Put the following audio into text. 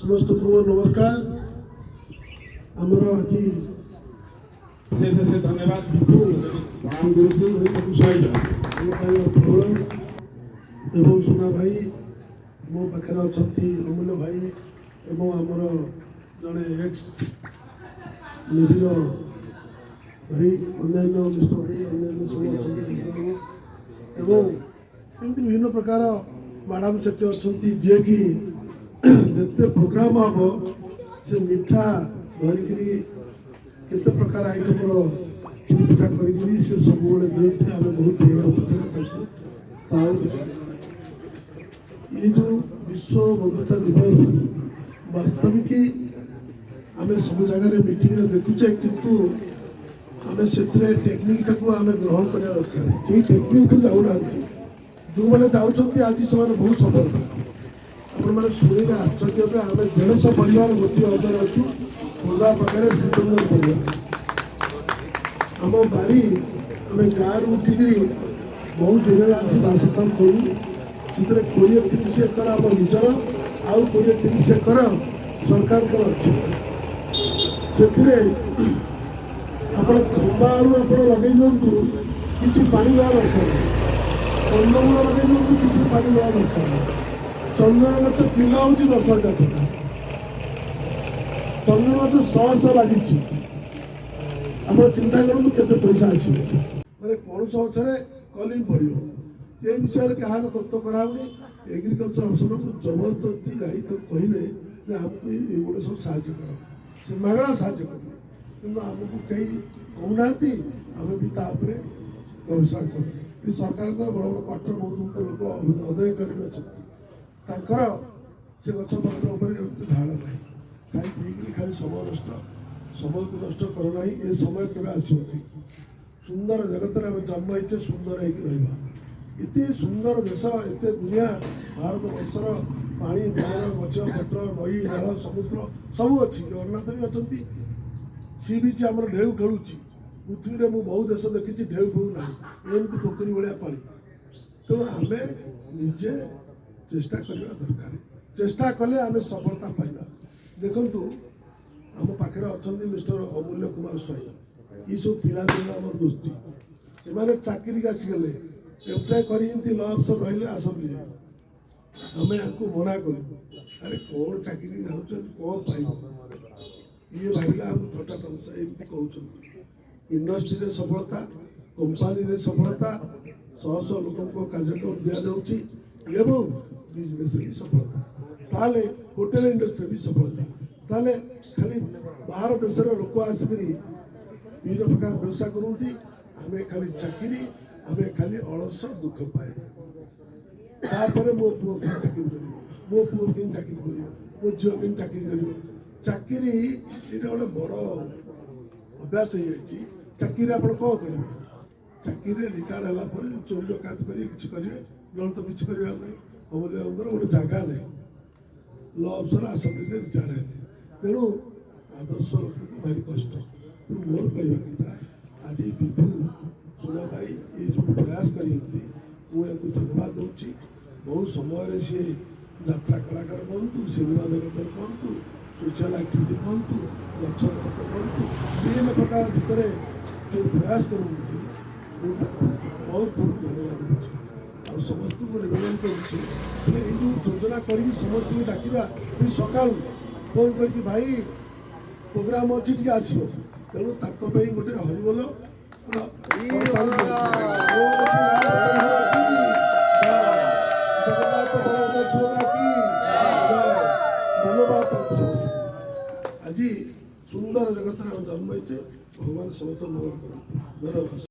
समस्त को नमस्कार। आमर आज शेष धन्यवाद एवं सुना भाई मो पाखे अच्छा अमूल्य भाई एवं आमर जड़े एक्स नेवीर भाई अन्य मिश्र भाई अन्य सब एवं एमती विभिन्न प्रकार मैडम से अच्छा जी कि जिते प्रोग्राम हम से मिठा धरिकी केते प्रकार आइटम पिठा कर सब दिखते आम बहुत ये जो विश्व बंधुता दिवस वास्तविक आम सब जगह मीटिंग देखुचे किंतु आम से टेक्निक टाक आम ग्रहण करवा दरकार कई टेक्निक को जाऊना जो मैंने जाऊँच आज से बहुत सफलता आपण मैंने शुणी आश्चर्य आम 150 परिवार गोटे अदर अच्छु खोर्धा पाखे श्रीचंद्र परिवार आम बारी आम गाँव उठिक बहुत दिन आसी बासस्थान करूँ से 20-30 एकर आम निजर आउ 20-30 एकर सरकार अच्छे से आप खंबा आलू आप लगे दिंतु कि पानी देवा दरकार कंदमूल लगे दिंतु कि पानी देवा दरकार चंदन गच किलो हूँ 10,000 टका चंदन गच 100 लगी आप चिंता करूँ केते पैसा आस मैंने कौन थे कलिंग पड़ो ये विषय में क्या तत्व कराऊनी एग्रीकल्चर अफसर को जबरदस्ती जाई तो कहले आमको ये गोटे सब साहय कर से मागणा साहय करेंगे कि आमको कई कहूना आम भी गवेषणा कर सरकार बड़ बड़ क्वार्टर बहुत लोक अदय कर से गछपत्र धारणा ना खाई पीक खाली समय को नष्ट करना ये समय के आसो सुंदर जगत में आम जन्म होते सुंदर होते सुंदर देश एत दुनिया भारत वर्षर पानी गछ पत्र नई नाल समुद्र सब अच्छी जगन्नाथ भी अच्छा सी बीच आम ढेउ खेलुँ पृथ्वी में मुझे बहुत देश देखी ढेउ फेउ ना एमती पोखरी भाया पानी तेणु आम निजे चेष्टा करने दरकार चेष्टा कले आम सफलता पाइबा देखु आम पाखे अच्छा मिस्टर अमूल्य कुमार स्वाई ये सब पिला आम दोस्ती एम चाकरी आसीगले एप्लाय कर लॉ अफसर रही आसम्बली आम आपको मना कलु अरे कौन चाकरी जाऊँ कौन पाइब ये भाविला आम थटा तमसा एमती कहते इंडस्ट्री सफलता कंपानी सफलता शह शह लोक कार्यक्रम दि जाऊँगी एवं बिजनेस भी सफलता ताले होटेल इंडस्ट्री भी सफलता ताले खाली बाहर देश लोक आसिक विभिन्न प्रकार व्यवसाय करती आम खाली चाकरी आम खाली अलस दुख पाए तापर मो पुओ कहीं चाकरी कर मो पुओ कहीं चाकरी कर मो झील कहीं चाकरी कर चाकरी ये गोटे बड़ अभ्यास हो चाकरी आप कौन करेंगे चाकरी रिटायर्ड है चोरी डकायत करेंगे ना तो किसी कर अमूल्य गोटे जगह नहीं लॉ अफसर आसम्बली रिटायर्ड है तेणु आदर्श लोक भारी कष्ट मोर कहवा कथा आज विभू सुना भाई ये जो प्रयास करी मुझे धन्यवाद दूसरी बहुत समय सी यात्रा कलाकार कहतु सिनेमा जगत कहतु सोशल एक्टिविटी कहतु गच जगत कहतु विभिन्न प्रकार भितर जो प्रयास करती बहुत बहुत धन्यवाद दूसरी आ समस्त को निवेदन कर योजना कर समस्त को डाकवा सका फोन कर भाई प्रोग्राम अच्छी टे आस तेणु ताक गोटे हरिबोल धन्यवाद समस्त आज सुंदर जगत जन्म होते भगवान समस्त मंगल कर।